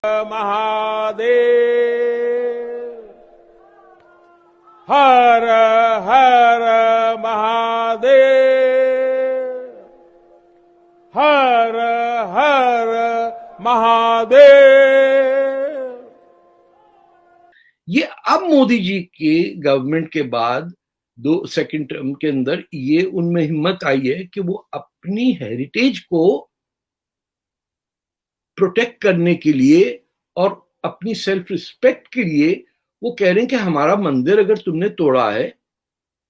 महादेव हर हर महादेव हर हर महादेव। ये अब मोदी जी के गवर्नमेंट के बाद सेकंड टर्म के अंदर ये उनमें हिम्मत आई है कि वो अपनी हेरिटेज को प्रोटेक्ट करने के लिए और अपनी सेल्फ रिस्पेक्ट के लिए वो कह रहे हैं कि हमारा मंदिर अगर तुमने तोड़ा है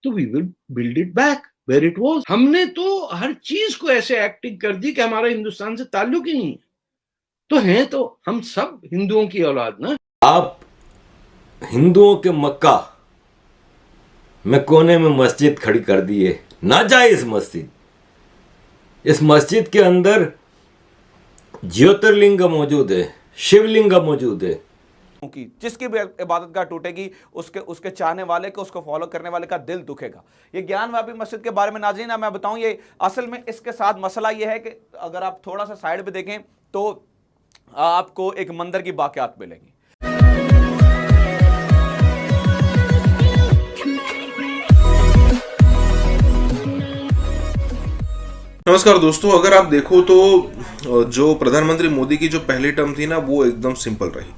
तो we will build it back where it was. हमने तो हर चीज को ऐसे एक्टिंग कर दी कि हमारा हिंदुस्तान से ताल्लुक ही नहीं है। तो हैं तो हम सब हिंदुओं की औलाद ना। आप हिंदुओं के मक्का में कोने में मस्जिद खड़ी कर दी है, नाजायज मस्जिद। इस मस्जिद के अंदर ज्योतिर्लिंग मौजूद है, शिवलिंग मौजूद है। जिसकी भी इबादतगाह टूटेगी उसके चाहने वाले को, उसको फॉलो करने वाले का दिल दुखेगा। ये ज्ञानवापी मस्जिद के बारे में नाज़रीन मैं बताऊं, ये असल में इसके साथ मसला ये है कि अगर आप थोड़ा सा साइड पे देखें तो आपको एक मंदिर की बाक़ियात मिलेंगी। नमस्कार दोस्तों, अगर आप देखो तो जो प्रधानमंत्री मोदी की जो पहली टर्म थी ना, वो एकदम सिंपल रही।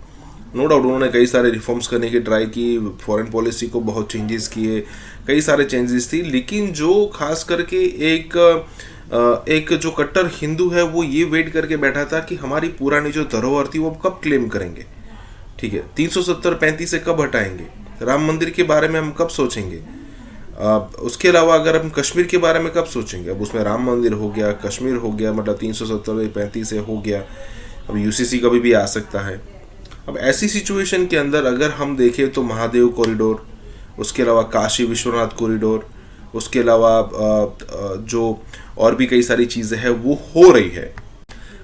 नो डाउट उन्होंने कई सारे रिफॉर्म्स करने की ट्राई की, फॉरेन पॉलिसी को बहुत चेंजेस किए, कई सारे चेंजेस थी। लेकिन जो खास करके एक जो कट्टर हिंदू है वो ये वेट करके बैठा था कि हमारी पुरानी जो धरोहर थी वो कब क्लेम करेंगे। ठीक है, 370-35 से कब हटाएंगे, राम मंदिर के बारे में हम कब सोचेंगे, उसके अलावा अगर हम कश्मीर के बारे में कब सोचेंगे। अब उसमें राम मंदिर हो गया, कश्मीर हो गया, मतलब 370-35 से हो गया, अब यूसीसी कभी भी आ सकता है। अब ऐसी सिचुएशन के अंदर अगर हम देखें तो महादेव कॉरिडोर, उसके अलावा काशी विश्वनाथ कॉरिडोर, उसके अलावा जो और भी कई सारी चीज़ें हैं वो हो रही है,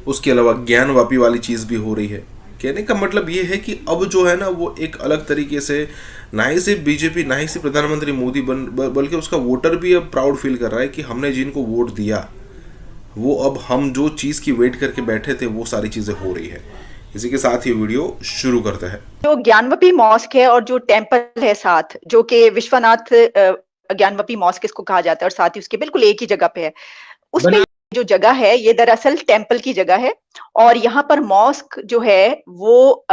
उसके अलावा ज्ञानवापी वाली चीज़ भी हो रही है। कहने का मतलब ये है कि अब जो है ना वो एक अलग तरीके से ना ही सिर्फ बीजेपी, ना ही सिर्फ प्रधानमंत्री मोदी बल्कि उसका वोटर भी अब प्राउड फील कर रहा है कि हमने जिनको वोट दिया वो अब हम जो चीज़ की वेट करके बैठे थे वो सारी चीज़ें हो रही है। इसी के साथ ये वीडियो शुरू करते हैं। जो ज्ञानवापी मॉस्क है और जो टेम्पल है साथ, जो कि विश्वनाथ ज्ञानवापी मॉस्क इसको कहा जाता है और साथ ही उसके बिल्कुल एक ही जगह पे है, उसमें जो जगह है ये दरअसल टेम्पल की जगह है और यहाँ पर मॉस्क जो है वो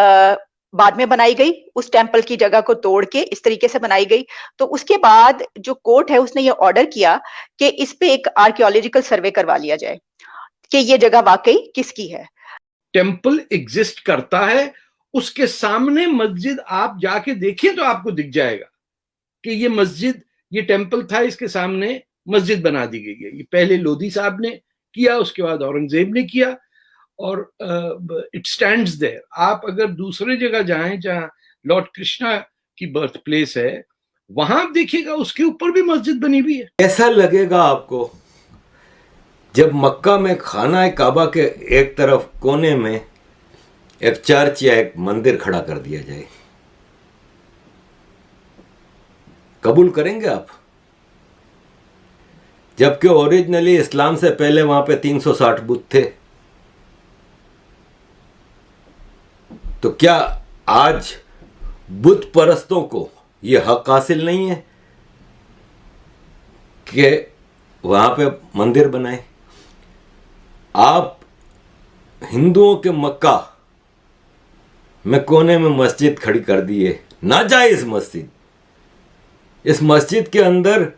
बाद में बनाई गई, उस टेम्पल की जगह को तोड़ के इस तरीके से बनाई गई। तो उसके बाद जो कोर्ट है उसने ये ऑर्डर किया कि इस पे एक आर्कियोलॉजिकल सर्वे करवा लिया जाए कि ये जगह वाकई किसकी है। टेम्पल एग्जिस्ट करता है, उसके सामने मस्जिद आप जाके देखिए तो आपको दिख जाएगा कि ये मस्जिद, ये टेम्पल था, इसके सामने मस्जिद बना दी गई है। ये पहले लोधी साहब ने किया, उसके बाद औरंगजेब ने किया और इट स्टैंड्स देयर। आप अगर दूसरे जगह जाएं जहां लॉर्ड कृष्णा की बर्थ प्लेस है, वहां आप देखिएगा उसके ऊपर भी मस्जिद बनी हुई है। ऐसा लगेगा आपको जब मक्का में खाना काबा के एक तरफ कोने में एक चर्च या एक मंदिर खड़ा कर दिया जाए। कबूल करेंगे आप? जबकि ओरिजिनली इस्लाम से पहले वहां पे 360 बुत थे। तो क्या आज बुत परस्तों को यह हक हासिल नहीं है कि वहां पे मंदिर बनाए? आप हिंदुओं के मक्का में कोने में मस्जिद खड़ी कर दी है, नाजायज मस्जिद। इस मस्जिद के अंदर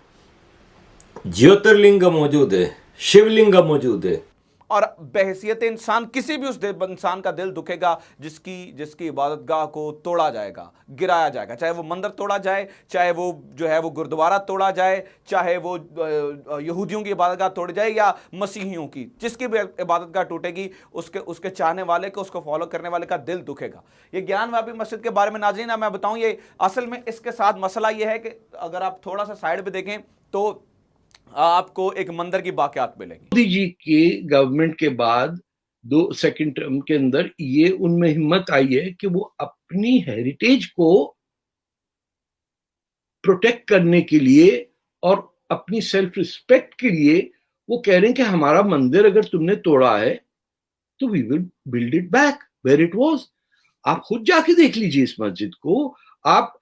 ज्योतिर्लिंग मौजूद है, शिवलिंग मौजूद है। और बहैसियत इंसान किसी भी उस इंसान का दिल दुखेगा जिसकी इबादतगाह को तोड़ा जाएगा, गिराया जाएगा। चाहे वो मंदिर तोड़ा जाए, चाहे वो जो है वो गुरुद्वारा तोड़ा जाए, चाहे वो यहूदियों की इबादतगाह तोड़ी जाए या मसीहियों की, जिसकी भी इबादतगाह टूटेगी उसके चाहने वाले को, उसको फॉलो करने वाले का दिल दुखेगा। ये ज्ञानवापी मस्जिद के बारे में नाज़रीन मैं बताऊं, ये असल में इसके साथ मसला ये है कि अगर आप थोड़ा सा साइड पे देखें तो आपको एक मंदिर की बाक़ियात मिलेंगी। मोदी जी के गवर्नमेंट के बाद सेकंड टर्म के अंदर ये उनमें हिम्मत आई है कि वो अपनी हेरिटेज को प्रोटेक्ट करने के लिए और अपनी सेल्फ रिस्पेक्ट के लिए वो कह रहे हैं कि हमारा मंदिर अगर तुमने तोड़ा है तो we will build it back where it was. आप खुद जाके देख लीजिए इस मस्जिद को। आप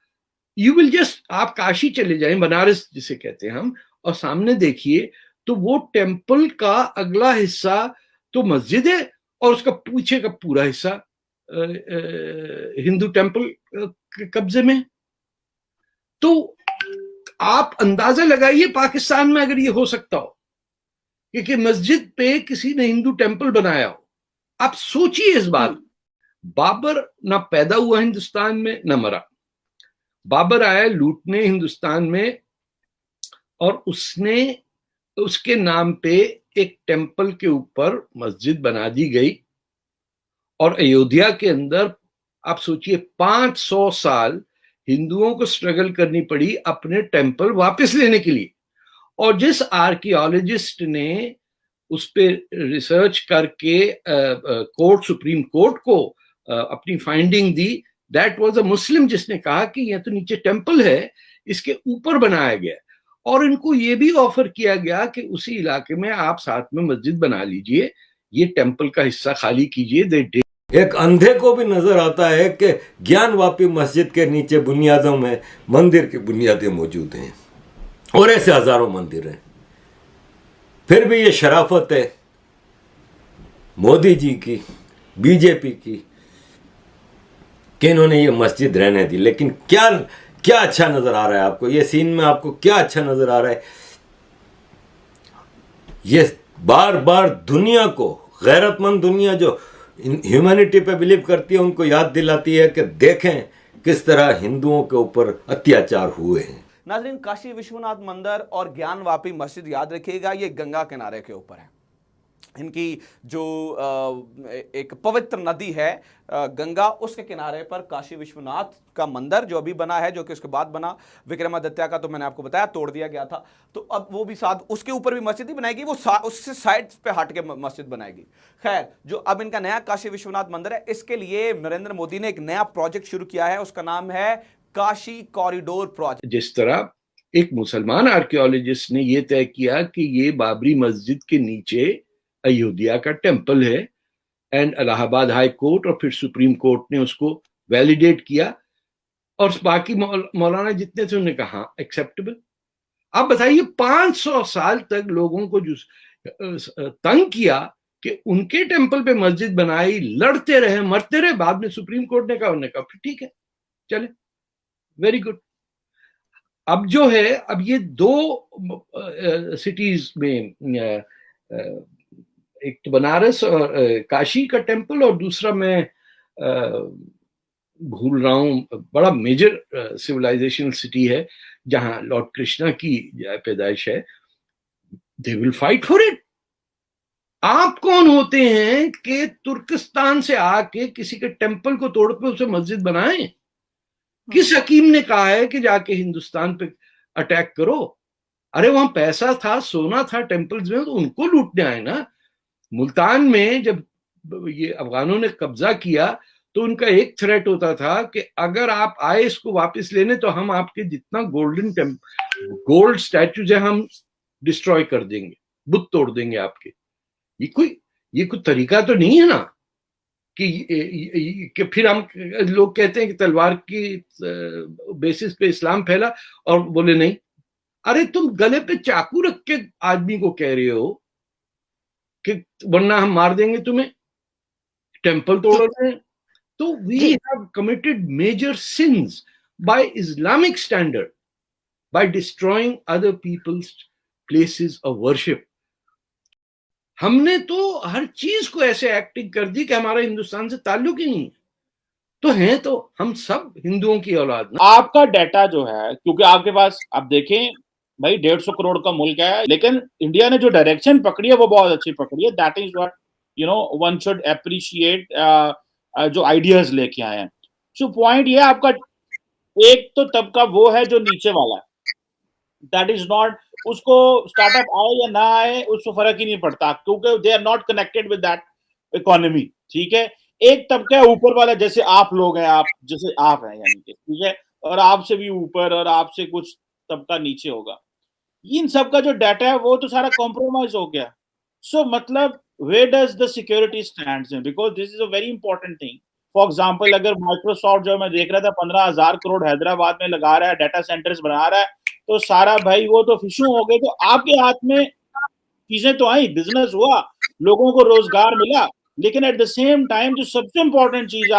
आप काशी चले जाएं, बनारस जिसे कहते हैं हम, और सामने देखिए तो वो टेम्पल का अगला हिस्सा तो मस्जिद है और उसका पीछे का पूरा हिस्सा हिंदू टेम्पल के कब्जे में। तो आप अंदाजा लगाइए पाकिस्तान में अगर ये हो सकता हो कि मस्जिद पे किसी ने हिंदू टेम्पल बनाया हो, आप सोचिए इस बात। बाबर ना पैदा हुआ हिंदुस्तान में ना मरा, बाबर आया लूटने हिंदुस्तान में, और उसने उसके नाम पे एक टेम्पल के ऊपर मस्जिद बना दी गई। और अयोध्या के अंदर आप सोचिए 500 साल हिंदुओं को स्ट्रगल करनी पड़ी अपने टेम्पल वापस लेने के लिए। और जिस आर्कियोलॉजिस्ट ने उस पर रिसर्च करके सुप्रीम कोर्ट को अपनी फाइंडिंग दी, दैट वाज अ मुस्लिम, जिसने कहा कि यह तो नीचे टेम्पल है, इसके ऊपर बनाया गया। और इनको ये भी ऑफर किया गया कि उसी इलाके में आप साथ में मस्जिद बना लीजिए, ये टेम्पल का हिस्सा खाली कीजिए। दे एक अंधे को भी नजर आता है कि ज्ञानवापी मस्जिद के नीचे बुनियादों में मंदिर की बुनियादें मौजूद हैं, और ऐसे हजारों मंदिर हैं। फिर भी ये शराफत है मोदी जी की, बीजेपी की, कि इन्होंने ये मस्जिद रहने दी। लेकिन क्या क्या अच्छा नजर आ रहा है आपको ये सीन में? आपको क्या अच्छा नजर आ रहा है? ये बार बार दुनिया को, गैरतमंद दुनिया जो ह्यूमैनिटी पे बिलीव करती है, उनको याद दिलाती है कि देखें किस तरह हिंदुओं के ऊपर अत्याचार हुए हैं। नाज़रीन, काशी विश्वनाथ मंदिर और ज्ञानवापी मस्जिद, याद रखिएगा, ये गंगा किनारे के ऊपर है। इनकी जो एक पवित्र नदी है गंगा, उसके किनारे पर काशी विश्वनाथ का मंदिर जो अभी बना है, जो कि उसके बाद बना विक्रमादित्य का, तो मैंने आपको बताया तोड़ दिया गया था। तो अब वो भी साथ उसके ऊपर भी मस्जिद ही बनाएगी, वो उससे साइड पे हट के मस्जिद बनाएगी। खैर, जो अब इनका नया काशी विश्वनाथ मंदिर है, इसके लिए नरेंद्र मोदी ने एक नया प्रोजेक्ट शुरू किया है, उसका नाम है काशी कॉरिडोर प्रोजेक्ट। जिस तरह एक मुसलमान आर्कियोलॉजिस्ट ने यह तय किया कि ये बाबरी मस्जिद के नीचे अयोध्या का टेम्पल है, एंड इलाहाबाद हाई कोर्ट और फिर सुप्रीम कोर्ट ने उसको वैलिडेट किया, और बाकी मौलाना जितने थे उन्होंने कहा एक्सेप्टेबल। आप बताइए 500 साल तक लोगों को जो तंग किया कि उनके टेम्पल पे मस्जिद बनाई, लड़ते रहे, मरते रहे, बाद में सुप्रीम कोर्ट ने कहा, उन्होंने कहा फिर ठीक है, चले, वेरी गुड। अब जो है, अब ये दो सिटीज में, एक तो बनारस और काशी का टेम्पल, और दूसरा मैं भूल रहा हूं, बड़ा मेजर सिविलाइजेशनल सिटी है जहां लॉर्ड कृष्णा की पैदाइश है। They will fight for it. आप कौन होते हैं कि तुर्किस्तान से आके किसी के टेम्पल को तोड़ पे उसे मस्जिद बनाएं? किस हकीम ने कहा है कि जाके हिंदुस्तान पे अटैक करो? अरे वहां पैसा था, सोना था टेम्पल्स में, तो उनको लूटने आए ना। मुल्तान में जब ये अफगानों ने कब्जा किया तो उनका एक थ्रेट होता था कि अगर आप आए इसको वापस लेने तो हम आपके जितना गोल्ड स्टैचूज है हम डिस्ट्रॉय कर देंगे, बुत तोड़ देंगे आपके। ये कोई तरीका तो नहीं है ना कि फिर हम लोग कहते हैं कि तलवार की बेसिस पे इस्लाम फैला, और बोले नहीं। अरे तुम गले पे चाकू रख के आदमी को कह रहे हो कि वरना हम मार देंगे तुम्हें, टेम्पल तोड़ रहे हैं। तो we have committed major sins by Islamic standard by destroying other people's places of worship. हमने तो हर चीज को ऐसे एक्टिंग कर दी कि हमारा हिंदुस्तान से ताल्लुक ही नहीं है। तो हैं तो हम सब हिंदुओं की औलाद ना। आपका डाटा जो है, क्योंकि आपके पास, आप देखें भाई 150 करोड़ का मुल्क है, लेकिन इंडिया ने जो डायरेक्शन पकड़ी है वो बहुत अच्छी पकड़ी है। That is what one should appreciate, जो आइडियाज लेके आए हैं। सो पॉइंट ये, आपका एक तो तबका वो है जो नीचे वाला है, दैट इज नॉट, उसको स्टार्टअप आए या ना आए उसको फर्क ही नहीं पड़ता, क्योंकि they are not connected with that economy. ठीक है, एक तबका है ऊपर वाला, जैसे आप लोग हैं, आप जैसे आप हैं, यानी कि ठीक है, और आपसे भी ऊपर और आपसे कुछ तबका नीचे होगा। इन सब का जो डाटा है वो तो सारा कॉम्प्रोमाइज हो गया। सो मतलब where does the security stands in? Because this is a very important thing for example अगर माइक्रोसॉफ्ट जो मैं देख रहा था 15,000 करोड़ हैदराबाद में लगा रहा है, डाटा सेंटर्स बना रहा है, तो सारा भाई वो तो फिशू हो गए। तो आपके हाथ में चीजें तो आई, बिजनेस हुआ, लोगों को रोजगार मिला, लेकिन एट द सेम टाइम जो सबसे इंपॉर्टेंट चीज है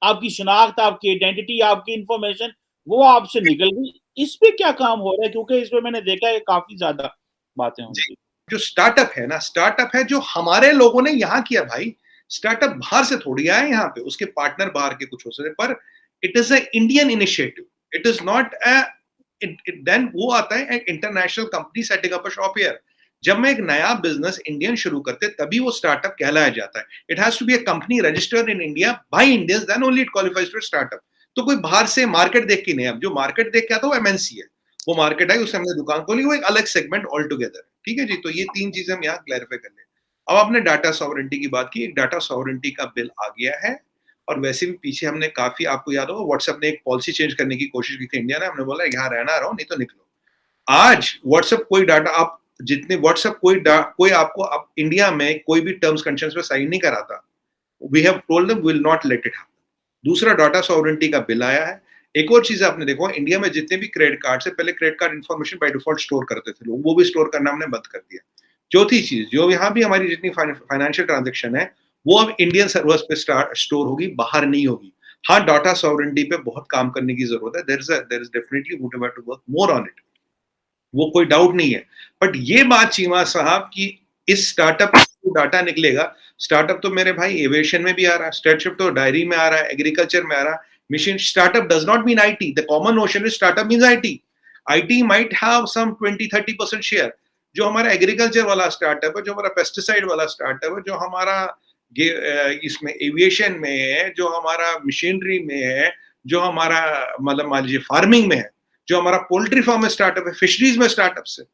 आपकी शनाख्त, आपकी आइडेंटिटी, आपकी इंफॉर्मेशन, वो आपसे निकल गई। इस पे क्या काम हो रहा है? क्योंकि इस पे मैंने देखा है काफी ज्यादा बातें होंगी। जो स्टार्टअप है ना, स्टार्टअप है जो हमारे लोगों ने यहाँ किया भाई। स्टार्टअप बाहर से थोड़ी आया यहाँ पे, उसके पार्टनर बाहर के कुछ हो सकते, पर it is a Indian initiative, it is not a then वो आता है international company setting up a shop here. जब मैं एक नया बिजनेस इंडियन शुरू करते तभी वो स्टार्टअप कहलाया जाता है। It has to be a company registered in India by Indians, then only it qualifies to startup. तो कोई बाहर से मार्केट देख के नहीं, अब जो मार्केट देख के आता है वो एमएनसी है, वो मार्केट है, उससे हमने दुकान खोली, वो एक अलग सेगमेंट ऑल टुगेदर। ठीक है जी, तो ये तीन चीजें हम यहाँ क्लैरिफाई कर लें। अब आपने डाटा सॉवरेंटी की बात की, एक डाटा सॉवरेंटी का बिल आ गया है, और वैसे भी पीछे हमने काफी, आपको याद होगा व्हाट्सएप ने एक पॉलिसी चेंज करने की कोशिश की थी इंडिया ने, हमने बोला यहाँ रहना रहो, नहीं तो निकलो। आज व्हाट्सएप कोई डाटा, आप जितने व्हाट्सएप कोई आपको अब इंडिया में कोई भी टर्म्स कंडीशंस पे साइन नहीं कराता, we have told them will not let it happen. दूसरा, डाटा सॉवरेंटी का बिल आया है। एक और चीज आपने देखो, इंडिया में जितने भी क्रेडिट कार्ड से पहले credit card information by default store करते थे लोग, वो भी स्टोर करना हमने बंद कर दिया। चौथी चीज, जो यहाँ भी हमारी जितनी फाइनेंशियल ट्रांजेक्शन है वो अब इंडियन सर्वर्स पे स्टोर होगी, बाहर नहीं होगी। हाँ, डाटा सॉवरेंटी पे बहुत काम करने की जरूरत है, there is definitely whatever to work more on it, वो कोई डाउट नहीं है। बट ये बात चीमा साहब की इस स्टार्टअप डाटा निकलेगा, स्टार्टअप तो मेरे भाई एविएशन में भी आ रहा है, स्टार्टअप तो डायरी में आ रहा है, एग्रीकल्चर में आ रहा है, machine startup does not mean IT. The common notion is startup means IT. IT might have some 20-30% share. जो हमारा एग्रीकल्चर वाला स्टार्टअप है, जो हमारा पेस्टिसाइड वाला स्टार्टअप है, जो हमारा इसमें एविएशन में है, जो हमारा मशीनरी में है, जो हमारा मतलब मान लीजिए फार्मिंग में है, जो हमारा पोल्ट्री फार्म में स्टार्टअप है, फिशरीज में स्टार्टअप है।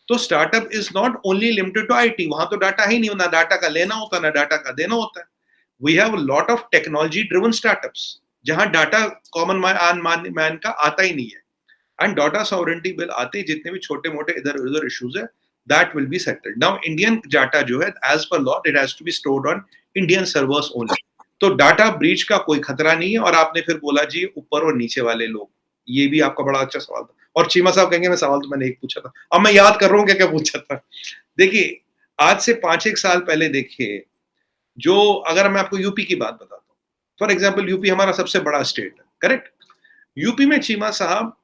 तो startup is not only limited to IT। वहां तो डाटा ही नहीं, ना डाटा का लेना होता, ना डाटा का देना होता है। We have lot of technology driven startups जहां डाटा कॉमन मैन का आता ही नहीं है। एंड डाटा सॉवरेंटी बिल आते ही जितने भी छोटे मोटे इधर उधर इश्यूज है, that will be settled. Now Indian data जो है as per law it has to be stored on Indian servers only. तो डाटा ब्रीच का कोई खतरा नहीं है। और आपने फिर बोला जी ऊपर और नीचे वाले लोग, ये भी आपका बड़ा अच्छा सवाल था। और चीमा साहब कहेंगे मैं सवाल तो मैंने एक पूछा था, अब मैं याद कर रहा हूँ क्या क्या पूछा था। देखिए आज से 5-1 साल पहले देखिए, जो अगर मैं आपको यूपी की बात बताता हूँ, फॉर एग्जाम्पल यूपी हमारा सबसे बड़ा स्टेट है, करेक्ट। यूपी में चीमा साहब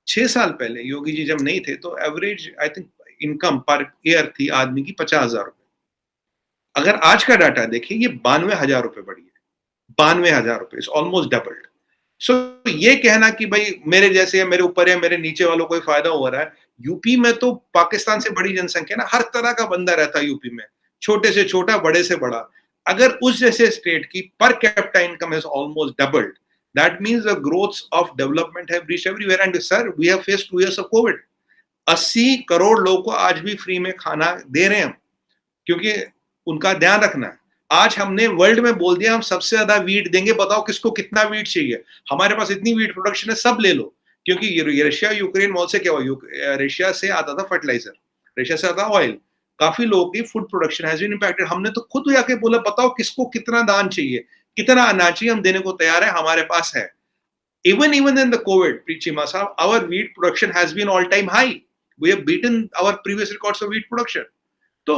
6 साल पहले योगी जी जब नहीं थे तो average I think income per year थी आदमी की 50,000 रुपए। अगर आज का डाटा देखिए ये 92,000 रुपए बढ़ी है, 92,000 रुपए, इट्स ऑलमोस्ट डबल्ड। सो ये कहना कि भाई मेरे जैसे या मेरे ऊपर या मेरे नीचे वालों को फायदा हो रहा है, यूपी में तो पाकिस्तान से बड़ी जनसंख्या ना, हर तरह का बंदा रहता है यूपी में, छोटे से छोटा, बड़े से बड़ा। अगर उस जैसे स्टेट की per capita income has almost doubled, that means the growth of development have reached everywhere. And sir we have faced 2 years of covid. 80 crore लोगों को आज भी फ्री में खाना दे रहे हैं हम, क्योंकि उनका ध्यान रखना है। आज हमने वर्ल्ड में बोल दिया हम सबसे ज्यादा वीट देंगे, बताओ किसको कितना वीट चाहिए। हमारे पास इतनी वीट प्रोडक्शन है, सब ले लो। क्योंकि ये रशिया यूक्रेन वॉर से क्या हुआ, रशिया से आता था फर्टिलाइजर, रशिया से आता ऑयल, काफी लोगों की food production has been impacted. हमने तो खुद जाके बोला बताओ किसको कितना दान चाहिए, कितना अनाज चाहिए, हम देने को तैयार है, हमारे पास है। Even in the COVID, Chima Saab, our wheat production has been all-time high. We have beaten our previous records of wheat production. तो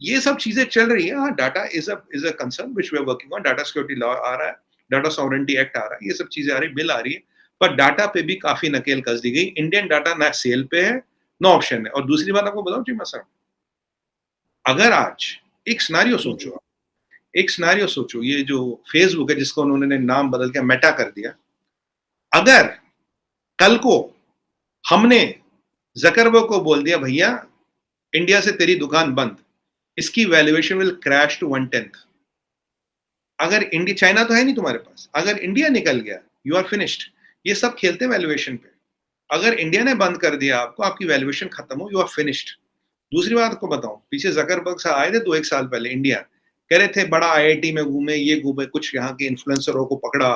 ये सब चीजें चल रही है। हाँ, data is a concern which we are working on. Data security law आ रहा है, डाटा सॉवरेंटी एक्ट आ रहा है, ये सब चीजें आ रही, बिल आ रही है, पर डाटा पे भी काफी नकेल कस दी गई। इंडियन डाटा ना सेल पे है ना ऑप्शन है। और दूसरी बात आपको बताऊं चीमा साहब, अगर आज एक सिनेरियो सोचो, एक सिनेरियो सोचो, ये जो फेसबुक है जिसको उन्होंने नाम बदल के मेटा कर दिया, अगर कल को हमने जकरबर्ग को बोल दिया भैया इंडिया से तेरी दुकान बंद, इसकी वैल्यूएशन विल क्रैश टू 1/10। अगर इंडिया, चाइना तो है नहीं तुम्हारे पास, अगर इंडिया निकल गया यू आर फिनिश्ड। ये सब खेलते वैल्यूएशन पे। अगर इंडिया ने बंद कर दिया आपको, आपकी वैल्यूएशन खत्म हो, यू आर फिनिश्ड। दूसरी बात को बताऊं, पीछे जकरबर्ग साहब आए थे 2-1 साल पहले इंडिया, कह रहे थे बड़ा IIT में घूमे, ये घूमे, कुछ यहाँ के इन्फ्लुएंसरों को पकड़ा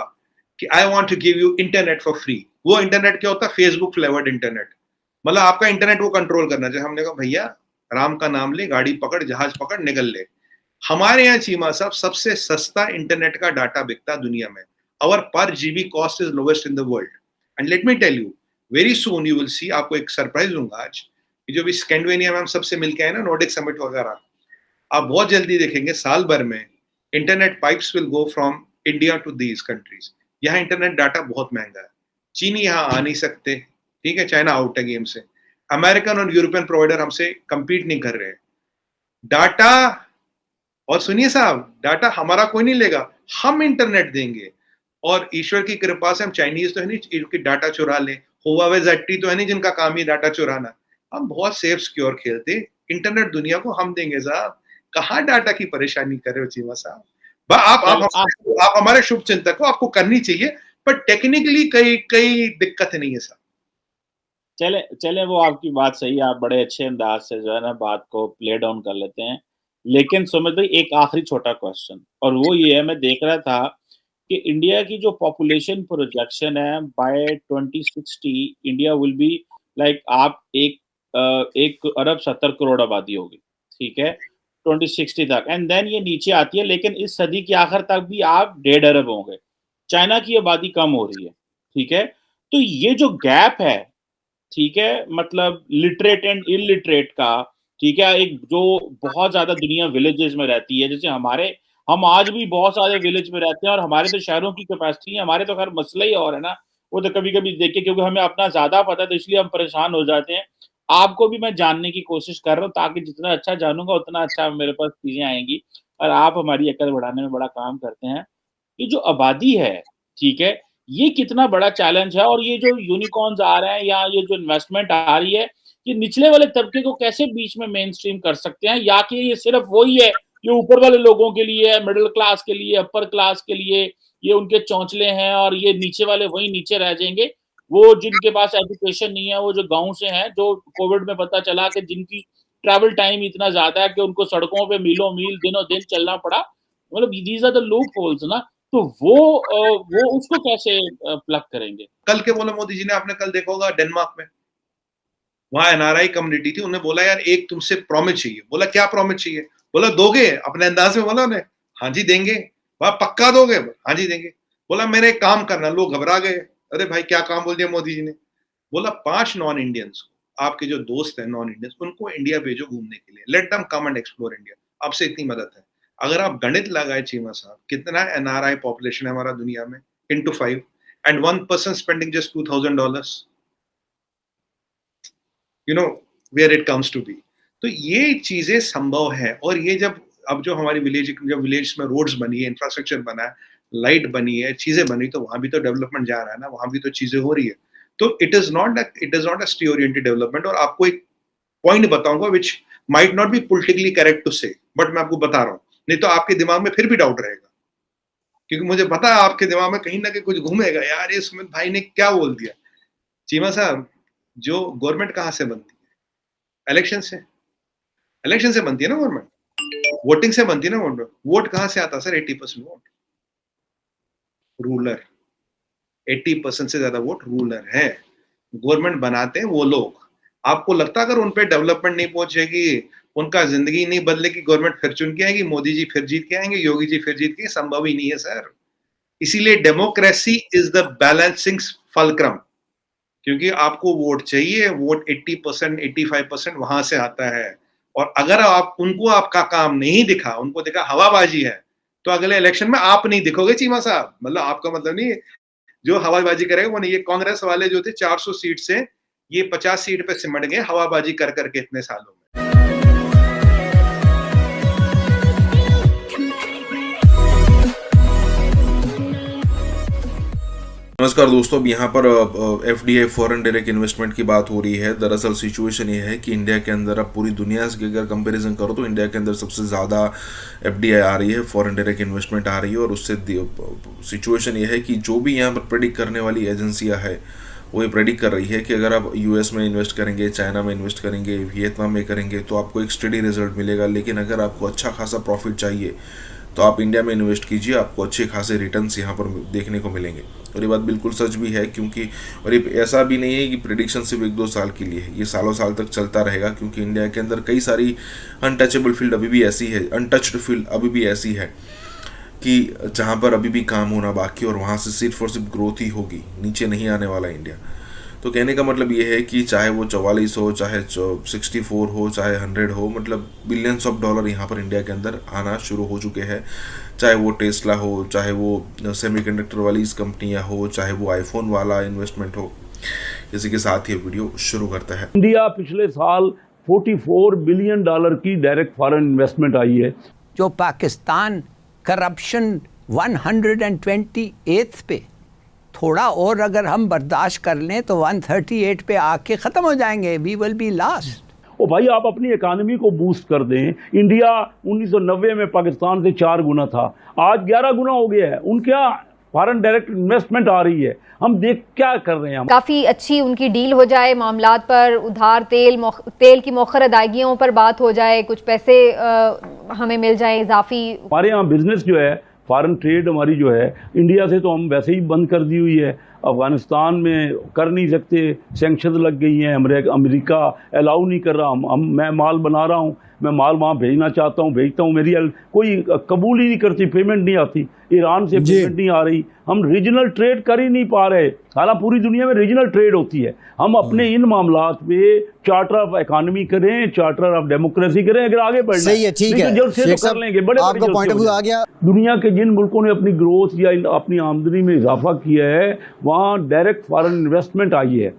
कि I want to give you internet for free. वो इंटरनेट क्या होता है? फेसबुक फ्लेवर्ड इंटरनेट, मतलब आपका इंटरनेट वो कंट्रोल करना चाहिए। हमने कहा भैया राम का नाम ले, गाड़ी पकड़, जहाज पकड़, निकल ले। हमारे यहाँ चीमा साहब सबसे सस्ता इंटरनेट का डाटा बिकता दुनिया में. Our per GB cost is lowest in the world. And let me tell you, very soon you will see, आपको एक सरप्राइज दूंगा आज, जो भी स्कैंडिनेविया में हम सबसे मिलके आए ना, नॉर्डिक समिट वगैरह, आप बहुत जल्दी देखेंगे साल भर में internet pipes will go from India to these countries. यहाँ इंटरनेट डाटा बहुत महंगा है. चीनी यहाँ आ नहीं सकते, ठीक है, चाइना आउट है गेम से. अमेरिकन और यूरोपियन प्रोवाइडर हमसे compete नहीं कर रहे. डाटा, और सुनिए साहब, डाटा हमारा कोई नहीं लेगा, हम इंटरनेट देंगे. और ईश्वर की कृपा से हम चाइनीज तो है नहीं जिनकी डाटा चुरा ले, हुआवे ZTE तो है नहीं जिनका काम ही डाटा चुराना. हम बहुत सेफ सिक्योर खेलते, इंटरनेट दुनिया को हम देंगे साहब. कहाँ डाटा की परेशानी कर रहे हो चीमा साहब? आप हमारे शुभ चिंतक हो, आपको करनी चाहिए, पर टेक्निकली कई दिक्कत नहीं है साहब. चले वो आपकी बात सही है, आप बड़े अच्छे अंदाज से जो है ना बात को प्ले डाउन कर लेते हैं. लेकिन सुमित भाई, एक आखिरी छोटा क्वेश्चन, और वो ये है, मैं देख रहा था कि इंडिया की जो पॉपुलेशन प्रोजेक्शन है by 2060 India will be like, आप 1 अरब 70 करोड़ आबादी होगी, ठीक है, 2060 तक. एंड देन ये नीचे आती है, लेकिन इस सदी के आखिर तक भी आप 1.5 अरब होंगे. चाइना की आबादी कम हो रही है, ठीक है. तो ये जो गैप है, ठीक है, मतलब लिटरेट एंड इलिटरेट का, ठीक है, एक जो बहुत ज्यादा दुनिया विलेजेस में रहती है, जैसे हम आज भी बहुत सारे विलेज में रहते हैं, और हमारे तो शहरों की कैपेसिटी है, हमारे तो खैर मसला ही और है ना, वो तो कभी कभी देखे, क्योंकि हमें अपना ज्यादा पता है तो इसलिए हम परेशान हो जाते हैं. आपको भी मैं जानने की कोशिश कर रहा हूँ, ताकि जितना अच्छा जानूंगा उतना अच्छा मेरे पास चीजें आएंगी, और आप हमारी अकल बढ़ाने में बड़ा काम करते हैं. ये जो आबादी है, ठीक है, ये कितना बड़ा चैलेंज है, और ये जो यूनिकॉर्न्स आ रहे हैं या ये जो इन्वेस्टमेंट आ रही है, ये निचले वाले तबके को कैसे बीच में मेन स्ट्रीम कर सकते हैं, या कि ये सिर्फ वही है ये ऊपर वाले लोगों के लिए, मिडिल क्लास के लिए, अपर क्लास के लिए, ये उनके चौंचले हैं, और ये नीचे वाले वही नीचे रह जाएंगे, वो जिनके पास एजुकेशन नहीं है, वो जो गांव से हैं, जो कोविड में पता चला कि जिनकी ट्रैवल टाइम इतना ज्यादा है कि उनको सड़कों पे मीलों मील दिनों दिन चलना पड़ा, मतलब these are the loopholes ना. तो वो उसको कैसे प्लग करेंगे? कल के बोला मोदी जी ने, आपने कल देखा होगा डेनमार्क में, वहां NRI कम्युनिटी थी, उन्होंने बोला यार एक तुमसे प्रॉमिस चाहिए. बोला क्या प्रॉमिस चाहिए? बोला दोगे? अपने अंदाज में बोला उन्हें, हाँ जी देंगे. वहां पक्का दोगे? हाँ जी देंगे. बोला मेरे एक काम करना. लोग घबरा गए, अरे भाई क्या काम बोल दिया मोदी जी ने. बोला 5 नॉन इंडियंस, आपके जो दोस्त हैं नॉन इंडियंस, उनको इंडिया भेजो घूमने के लिए, let them come and explore India. आपसे इतनी मदद है. अगर आप गणित लगाए चीमा साहब, कितना NRI पॉपुलेशन है हमारा दुनिया में, into 5, and one person spending just $2,000, you know where it comes to be. तो ये चीजें संभव है. और ये जब अब जो हमारी विलेज में रोड्स बनी है, इंफ्रास्ट्रक्चर बना है, लाइट बनी है, चीजें बनी, तो वहां भी तो डेवलपमेंट जा रहा है ना, वहां भी तो चीजें हो रही है. तो it is not a city oriented development. और आपको एक पॉइंट बताऊंगा which might not be politically correct to say, but मैं आपको बता रहा हूँ, नहीं तो आपके दिमाग में फिर भी डाउट रहेगा, क्योंकि मुझे पता है आपके दिमाग में कहीं ना कहीं कुछ घूमेगा, यार ये सुमित भाई ने क्या बोल दिया. चीमा साहब, जो गवर्नमेंट कहाँ से बनती है? इलेक्शन से बनती है ना गवर्नमेंट, वोटिंग से बनती है ना गवर्नमेंट. वोट कहाँ से आता सर? 80% वोट रूलर, 80% से ज्यादा वोट रूलर है. गवर्नमेंट बनाते हैं वो लोग. आपको लगता है अगर उन पे डेवलपमेंट नहीं पहुंचेगी, उनका जिंदगी नहीं बदलेगी, गवर्नमेंट फिर चुन के आएगी, मोदी जी फिर जीत के आएंगे, योगी जी फिर जीत के? संभव ही नहीं है सर. इसीलिए democracy is the balancing fulcrum, क्योंकि आपको वोट चाहिए. वोट 80% 85% वहां से आता है. और अगर आप उनको आपका काम नहीं दिखा, उनको दिखा हवाबाजी है, तो अगले इलेक्शन में आप नहीं दिखोगे चीमा साहब. मतलब आपका मतलब नहीं, जो हवाबाजी करेगा वो नहीं. ये कांग्रेस वाले जो थे 400 सीट से ये 50 सीट पे सिमट गए हवाबाजी कर करके इतने सालों में. नमस्कार दोस्तों, अब यहाँ पर FDI फॉरेन डायरेक्ट इन्वेस्टमेंट की बात हो रही है. दरअसल सिचुएशन ये है कि इंडिया के अंदर अब पूरी दुनिया से अगर कंपैरिजन करो तो इंडिया के अंदर सबसे ज़्यादा FDI आ रही है, फॉरेन डायरेक्ट इन्वेस्टमेंट आ रही है. और उससे सिचुएशन ये है कि जो भी यहाँ पर प्रेडिक्ट करने वाली एजेंसियाँ है वो ये प्रेडिक्ट कर रही है कि अगर आप US में इन्वेस्ट करेंगे, चाइना में इन्वेस्ट करेंगे, वियतनाम में करेंगे तो आपको एक स्टडी रिजल्ट मिलेगा. लेकिन अगर आपको अच्छा खासा प्रॉफिट चाहिए तो आप इंडिया में इन्वेस्ट कीजिए, आपको अच्छे खासे रिटर्न्स यहाँ पर देखने को मिलेंगे। और ये बात बिल्कुल सच भी है, क्योंकि और ये ऐसा भी नहीं है कि प्रेडिक्शन सिर्फ 1-2 साल के लिए है, ये सालों साल तक चलता रहेगा, क्योंकि इंडिया के अंदर कई सारी अनटचेबल फील्ड अभी भी ऐसी है, अनटच्ड फील्ड अभी भी ऐसी है कि जहाँ पर अभी भी काम होना बाकी, और वहाँ से सिर्फ और सिर्फ ग्रोथ ही होगी, नीचे नहीं आने वाला इंडिया। तो कहने का मतलब ये है कि चाहे वो 44 हो, चाहे 64 हो, चाहे 100 हो, मतलब बिलियंस ऑफ डॉलर यहाँ पर इंडिया के अंदर आना शुरू हो चुके हैं। चाहे वो टेस्ला हो, चाहे वो सेमीकंडक्टर वाली कंपनियाँ हो, चाहे वो आईफोन वाला इन्वेस्टमेंट हो। इसी के साथ ये वीडियो शुरू करता है। इंडिया पिछले साल $44 बिलियन की डायरेक्ट फॉरेन इन्वेस्टमेंट आई है। जो पाकिस्तान करप्शन 128 पे, थोड़ा और अगर हम बर्दाश्त कर लें तो 138 पे आके ख़त्म हो जाएंगे। We will be last. ओ भाई, आप अपनी इकानमी को बूस्ट कर दें। इंडिया 1990 में पाकिस्तान से 4 गुना था, आज 11 गुना हो गया है। उनके फॉरेन डायरेक्ट इन्वेस्टमेंट आ रही है, हम देख क्या कर रहे हैं। हम काफ़ी अच्छी उनकी डील हो जाए, मामलात पर उधार तेल की मौखर अदायगियों पर बात हो जाए, कुछ पैसे हमें मिल जाए इजाफी। हमारे यहाँ बिजनेस जो है, फॉरेन ट्रेड हमारी जो है इंडिया से तो हम वैसे ही बंद कर दी हुई है। अफगानिस्तान में कर नहीं सकते, सैंक्शन लग गई हैं, अमेरिका अलाउ नहीं कर रहा। मैं माल बना रहा हूँ, मैं माल वहाँ भेजना चाहता हूँ, भेजता हूँ, मेरी कोई कबूल ही नहीं करती, पेमेंट नहीं आती। ईरान से पेमेंट नहीं आ रही, हम रीजनल ट्रेड कर ही नहीं पा रहे। हालांकि पूरी दुनिया में रीजनल ट्रेड होती है। हम अपने इन मामलात पे चार्टर ऑफ इकोनॉमी करें, चार्टर ऑफ डेमोक्रेसी करें, अगर आगे बढ़ना सही है, ठीक है, जल्द से तो कर लेंगे। बड़े आपका पॉइंट ऑफ व्यू आ गया। दुनिया के जिन मुल्कों ने अपनी ग्रोथ या अपनी आमदनी में इजाफा किया है, वहाँ डायरेक्ट फॉरेन इन्वेस्टमेंट आई है।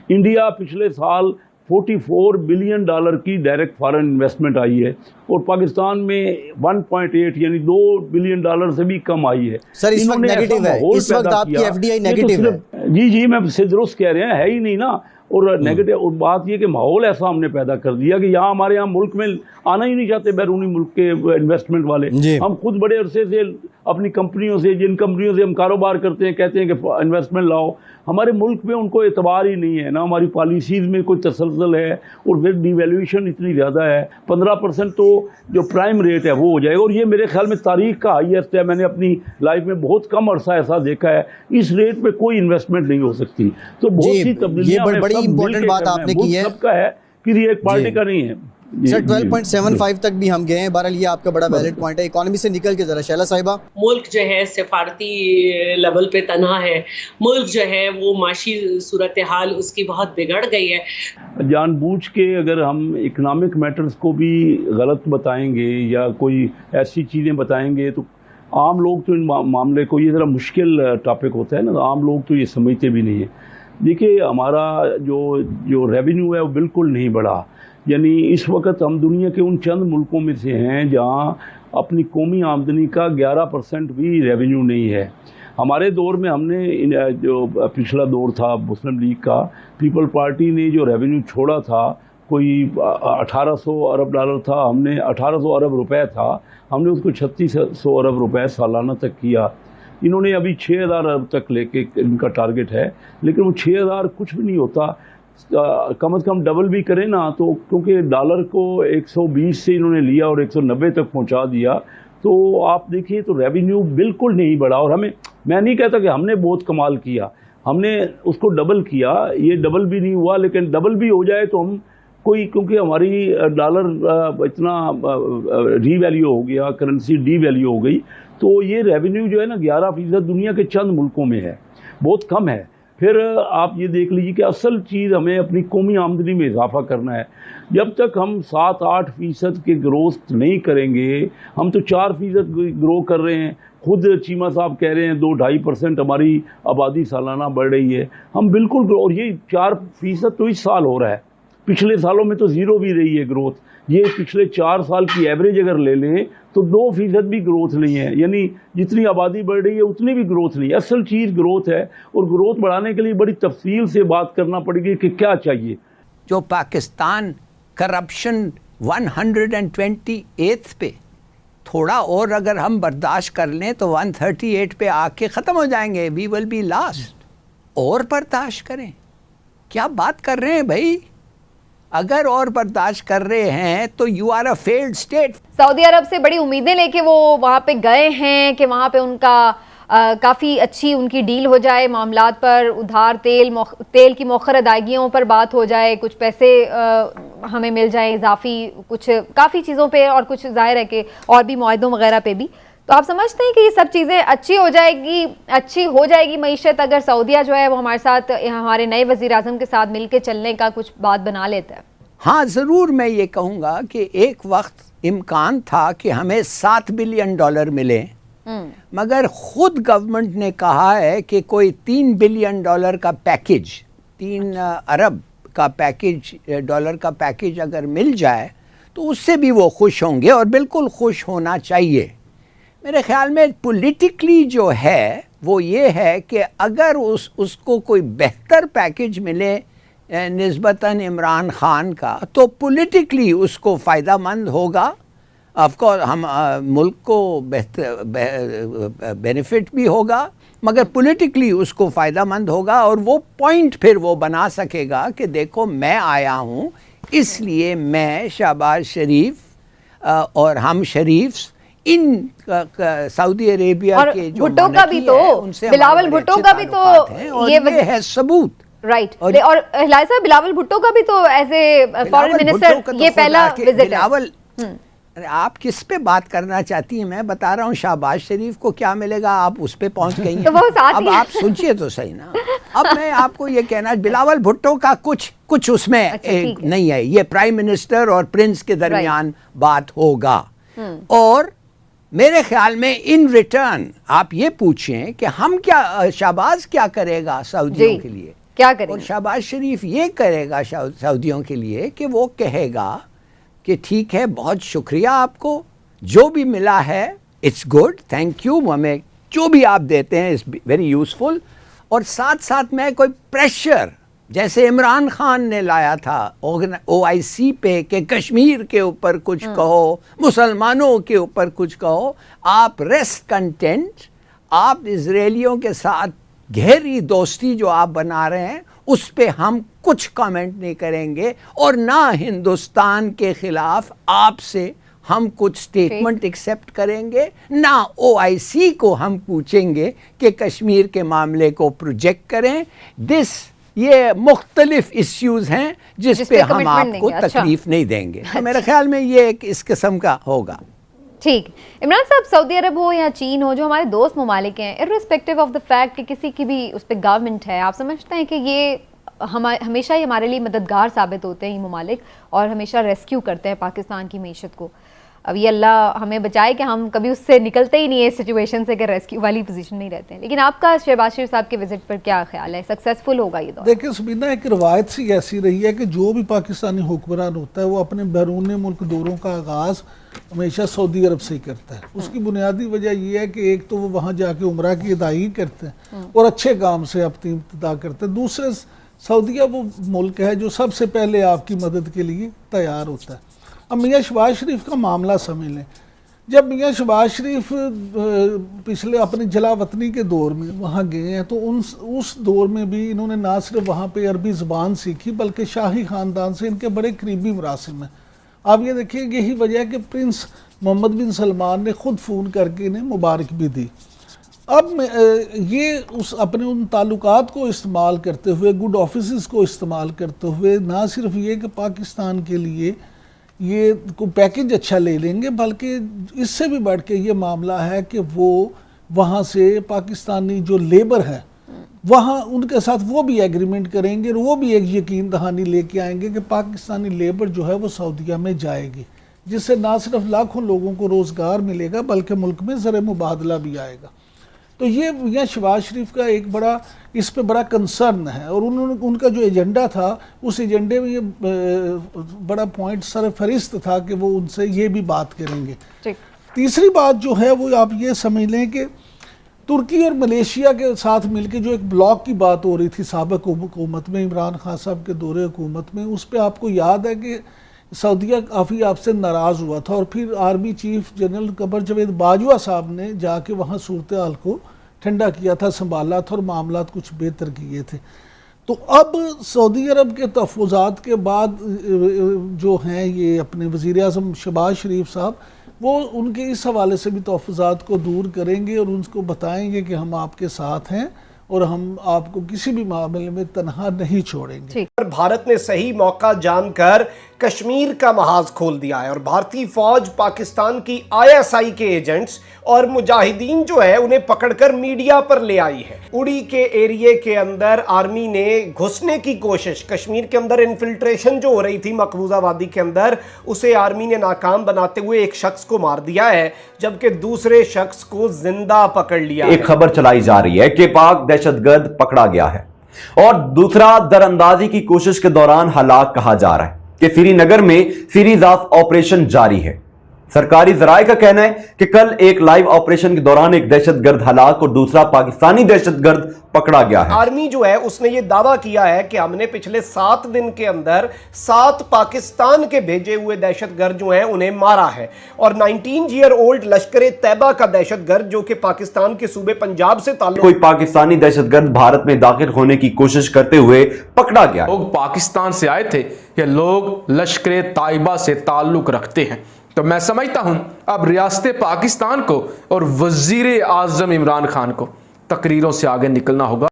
इंडिया पिछले साल $44 बिलियन की डायरेक्ट फॉरेन इन्वेस्टमेंट आई है, और पाकिस्तान में 1.8 यानी $2 बिलियन से भी कम आई है। सर इस वक्त नेगेटिव है, इस वक्त आपकी एफडीआई नेगेटिव है। जी मैं से दुरुस्त कह रहे हैं, है ही नहीं ना। और नेगेटिव और बात ये कि माहौल ऐसा हमने पैदा कर दिया कि यहाँ हमारे यहाँ मुल्क में आना ही नहीं चाहते बैरूनी मुल्क के इन्वेस्टमेंट वाले। हम खुद बड़े अरसे से अपनी कंपनियों से, जिन कंपनियों से हम कारोबार करते हैं, कहते हैं कि इन्वेस्टमेंट लाओ, हमारे मुल्क में उनको एतबार ही नहीं है ना। हमारी पॉलिसीज़ में कोई तसलसल है, और फिर डिवैल्यूएशन इतनी ज़्यादा है। 15% तो जो प्राइम रेट है वो हो जाएगा, और ये मेरे ख्याल में तारीख का हाईएस्ट है। मैंने अपनी लाइफ में बहुत कम अरसा ऐसा देखा है, इस रेट पे कोई इन्वेस्टमेंट नहीं हो सकती। तो बहुत सी तब्दीलियां बड़ी इंपॉर्टेंट बात आपने की है, सबका है, किसी एक पार्टी का नहीं है। सर 12.75 तक भी हम गए हैं। बहरहाल ये आपका बड़ा वैलिड पॉइंट है। इकोनॉमी से निकल के जरा शैला साहिबा। मुल्क जो है सिफारती लेवल पे तनहा है, मुल्क जो है वो माशी सूरत हाल उसकी बहुत बिगड़ गई है। जानबूझ के अगर हम इकोनॉमिक मैटर्स को भी गलत बताएंगे या कोई ऐसी चीज़ें बताएंगे, तो आम लोग तो इन मामले को, ये ज़रा मुश्किल टॉपिक होता है ना, आम लोग तो ये समझते भी नहीं है। देखिए, हमारा जो रेवेन्यू है वो बिल्कुल नहीं बढ़ा। यानी इस वक्त हम दुनिया के उन चंद मुल्कों में से हैं जहां अपनी कौमी आमदनी का 11% भी रेवेन्यू नहीं है। हमारे दौर में हमने जो पिछला दौर था मुस्लिम लीग का, पीपल पार्टी ने जो रेवेन्यू छोड़ा था कोई 1800 अरब डॉलर था, हमने 1800 अरब रुपए था, हमने उसको 3600 अरब रुपए सालाना तक किया। इन्होंने अभी 6000 अरब तक लेके इनका टारगेट है, लेकिन वो 6000 कुछ भी नहीं होता। कम से कम डबल भी करें ना, तो क्योंकि डॉलर को 120 से इन्होंने लिया और 190 तक पहुंचा दिया, तो आप देखिए तो रेवेन्यू बिल्कुल नहीं बढ़ा। और मैं नहीं कहता कि हमने बहुत कमाल किया, हमने उसको डबल किया, ये डबल भी नहीं हुआ, लेकिन डबल भी हो जाए तो हम क्योंकि हमारी डॉलर इतना रीवैल्यू हो गया, करेंसी डीवैल्यू हो गई, तो ये रेवेन्यू जो है ना 11% दुनिया के चंद मुल्कों में है, बहुत कम है। फिर आप ये देख लीजिए कि असल चीज़ हमें अपनी कौमी आमदनी में इजाफा करना है। जब तक हम 7-8% के ग्रोथ नहीं करेंगे, हम तो 4% ग्रो कर रहे हैं। खुद चीमा साहब कह रहे हैं 2-2.5% हमारी आबादी सालाना बढ़ रही है, हम बिल्कुल ग्रो, और ये 4% तो इस साल हो रहा है, पिछले सालों में तो ज़ीरो भी रही है ग्रोथ। ये पिछले 4 साल की एवरेज अगर ले लें तो 2% भी ग्रोथ नहीं है, यानी जितनी आबादी बढ़ रही है उतनी भी ग्रोथ नहीं है। असल चीज़ ग्रोथ है, और ग्रोथ बढ़ाने के लिए बड़ी तफसील से बात करना पड़ेगी कि क्या चाहिए। जो पाकिस्तान करप्शन 128 पे, थोड़ा और अगर हम बर्दाश्त कर लें तो 138 पे आके ख़त्म हो जाएंगे। We will be last. और बर्दाश्त करें, क्या बात कर रहे हैं भाई? अगर और बर्दाश्त कर रहे हैं तो you are a failed state. Saudi Arab से बड़ी उम्मीदें लेके वो वहाँ पे गए हैं कि वहाँ पे उनका काफ़ी अच्छी उनकी डील हो जाए मामलात पर, उधार तेल की मौखर अदायगियों पर बात हो जाए, कुछ पैसे हमें मिल जाए इजाफी, कुछ काफ़ी चीज़ों पे और कुछ ज़ाहिर है कि और भी मुआहदों वगैरह पे भी। तो आप समझते हैं कि ये सब चीज़ें अच्छी हो जाएगी मईशत अगर सऊदीया जो है वो हमारे साथ, हमारे नए वज़ीर आज़म के साथ मिल के चलने का कुछ बात बना लेता है? हाँ, ज़रूर। मैं ये कहूँगा कि एक वक्त इम्कान था कि हमें $7 बिलियन मिले, मगर खुद गवर्नमेंट ने कहा है कि कोई $3 बिलियन का पैकेज, 3 अरब का पैकेज, डॉलर का पैकेज अगर मिल जाए तो उससे भी वो खुश होंगे और बिल्कुल खुश होना चाहिए। मेरे ख्याल में पॉलिटिकली जो है वो ये है कि अगर उसको कोई बेहतर पैकेज मिले निस्बतन इमरान खान का, तो पॉलिटिकली उसको फ़ायदा मंद होगा। ऑफकोर्स हम मुल्क को बेनिफिट भी होगा, मगर पॉलिटिकली उसको फ़ायदा मंद होगा और वो पॉइंट फिर वो बना सकेगा कि देखो मैं आया हूँ, इसलिए मैं शहबाज शरीफ और हम शरीफ इन सऊदी अरेबिया के जो भुट्टो का भी तो, बिलावल भुट्टो का भी तो ये है सबूत, राइट। और हिलाल साहब, बिलावल भुट्टो का भी तो एज ए फॉरेन मिनिस्टर ये पहला विजिट है। अरे आप किस पे बात करना चाहती हैं? मैं बता रहा हूँ शहबाज शरीफ को क्या मिलेगा, आप उस पे पहुंच गई हैं। तो वो साथ अब आप सुनिए तो सही ना। अब मैं आपको ये कहना, बिलावल भुट्टो का कुछ उसमें नहीं है, ये प्राइम मिनिस्टर और प्रिंस के दरमियान बात होगा। और मेरे ख्याल में इन रिटर्न आप ये पूछें कि हम क्या, शहबाज क्या करेगा सऊदियों के लिए, क्या करेगा? और शहबाज शरीफ ये करेगा सऊदियों के लिए कि वो कहेगा कि ठीक है, बहुत शुक्रिया आपको, जो भी मिला है इट्स गुड, थैंक यू, हमें जो भी आप देते हैं इट्स वेरी यूज़फुल। और साथ साथ में कोई प्रेशर जैसे इमरान खान ने लाया था OIC पे कि कश्मीर के ऊपर कुछ कहो, मुसलमानों के ऊपर कुछ कहो, आप रेस्ट कंटेंट, आप इजरायलियों के साथ गहरी दोस्ती जो आप बना रहे हैं उस पे हम कुछ कमेंट नहीं करेंगे, और ना हिंदुस्तान के खिलाफ आपसे हम कुछ स्टेटमेंट एक्सेप्ट करेंगे, ना OIC को हम पूछेंगे कि कश्मीर के मामले को प्रोजेक्ट करें। ये मुख्तलिफ इश्यूज हैं जिस पे हम आपको तकलीफ नहीं देंगे। तो मेरे ख्याल में ये एक इस किस्म का होगा। ठीक। इमरान साहब, सऊदी अरब हो या चीन हो, जो हमारे दोस्त ममालिक हैं, इर्रिस्पेक्टिव ऑफ द फैक्ट कि किसी की भी उस पर गवर्नमेंट है, आप समझते हैं कि ये हमेशा ही हमारे लिए मददगार साबित होते हैं ये ममालिक, और हमेशा रेस्क्यू करते हैं पाकिस्तान की मीशत को? अब ये अल्लाह हमें बचाए कि हम कभी उससे निकलते ही नहीं है, इस सिचुएशन से कि रेस्क्यू वाली पोजीशन नहीं रहते हैं। लेकिन आपका शहबाज शरीफ साहब के विजिट पर क्या ख्याल है, सक्सेसफुल होगा ये दौर? देखिए सुबीना, एक रवायत सी ऐसी रही है कि जो भी पाकिस्तानी हुक्मरान होता है वो अपने बैरून मुल्क दौरों का आगाज़ हमेशा सऊदी अरब से ही करता है। उसकी बुनियादी वजह यह है कि एक तो वो वहाँ जाके उम्रा की अदायगी करते हैं और अच्छे काम से अपनी इब्तिदा करते हैं। दूसरे, सऊदीया वो मुल्क है जो सबसे पहले आपकी मदद के लिए तैयार होता है। अब मियाँ शहबाज शरीफ का मामला समझ लें, जब मियाँ शहबाज शरीफ पिछले अपने जलावतनी के दौर में वहाँ गए हैं तो उस दौर में भी इन्होंने ना सिर्फ वहाँ पे अरबी ज़बान सीखी, बल्कि शाही ख़ानदान से इनके बड़े करीबी मरासिम हैं। आप ये देखिए, यही वजह है कि प्रिंस मोहम्मद बिन सलमान ने ख़ुद फ़ोन करके इन्हें मुबारक भी दी। अब ये अपने उन ताल्लुकात को इस्तेमाल करते हुए, गुड ऑफिस को इस्तेमाल करते हुए, ना सिर्फ ये कि पाकिस्तान के लिए ये को पैकेज अच्छा ले लेंगे, बल्कि इससे भी बढ़ के ये मामला है कि वो वहाँ से पाकिस्तानी जो लेबर है वहाँ उनके साथ वो भी एग्रीमेंट करेंगे और वो भी एक यकीन दहानी लेके आएंगे कि पाकिस्तानी लेबर जो है वो सऊदीया में जाएगी, जिससे ना सिर्फ लाखों लोगों को रोज़गार मिलेगा बल्कि मुल्क में ज़र मुबादला भी आएगा। तो ये मियाँ शहबाज शरीफ का एक बड़ा इस पे बड़ा कंसर्न है, और उनका जो एजेंडा था उस एजेंडे में ये बड़ा पॉइंट सरफहरिस्त था कि वो उनसे ये भी बात करेंगे। तीसरी बात जो है वो आप ये समझ लें कि तुर्की और मलेशिया के साथ मिलकर जो एक ब्लॉक की बात हो रही थी साबिक हुकूमत में, इमरान खान साहब के दौरे हुकूमत में, उस पर आपको याद है कि सऊदीया काफ़ी आपसे नाराज़ हुआ था और फिर army chief general Qamar Javed Bajwa साहब ने जाके वहाँ सूरत हाल को ठंडा किया था, संभाला था और मामला कुछ बेहतर किए थे। तो अब सऊदी अरब के तहफ़्फ़ुज़ात के बाद जो हैं ये अपने वज़ीर-ए-आज़म शहबाज शरीफ साहब, वो उनके इस हवाले से भी तहफ़्फ़ुज़ात को दूर करेंगे और उनको बताएंगे कि हम आपके साथ हैं और हम आपको किसी भी मामले में तनहा नहीं छोड़ेंगे। भारत ने सही मौका जानकर कश्मीर का महाज खोल दिया है और भारतीय फौज पाकिस्तान की ISI के एजेंट्स और मुजाहिदीन जो है उन्हें पकड़कर मीडिया पर ले आई है। उड़ी के एरिया के अंदर आर्मी ने घुसने की कोशिश, कश्मीर के अंदर इन्फिल्ट्रेशन जो हो रही थी मकबूजा वादी के अंदर, उसे आर्मी ने नाकाम बनाते हुए एक शख्स को मार दिया है, जबकि दूसरे शख्स को जिंदा पकड़ लिया। एक खबर चलाई जा रही है कि पाक दहशतगर्द पकड़ा गया है और दूसरा दरअंदाजी की कोशिश के दौरान हलाक कहा जा रहा है कि श्रीनगर में सीरीज ऑफ ऑपरेशन जारी है। सरकारी जराये का कहना है कि कल एक लाइव ऑपरेशन के दौरान एक दहशतगर्द हलाक और दूसरा पाकिस्तानी दहशतगर्द पकड़ा गया है। आर्मी जो है उसने ये दावा किया है कि हमने पिछले 7 दिन के अंदर 7 पाकिस्तान के भेजे हुए दहशतगर्द जो हैं उन्हें मारा है और 19-year-old लश्कर तैयबा का दहशतगर्द जो कि पाकिस्तान के सूबे पंजाब से ताल्लुक, कोई पाकिस्तानी दहशतगर्द भारत में दाखिल होने की कोशिश करते हुए पकड़ा गया। लोग पाकिस्तान से आए थे या लोग लश्कर तैयबा से ताल्लुक रखते हैं, तो मैं समझता हूं अब रियासत पाकिस्तान को और वजीर आजम इमरान खान को तकरीरों से आगे निकलना होगा।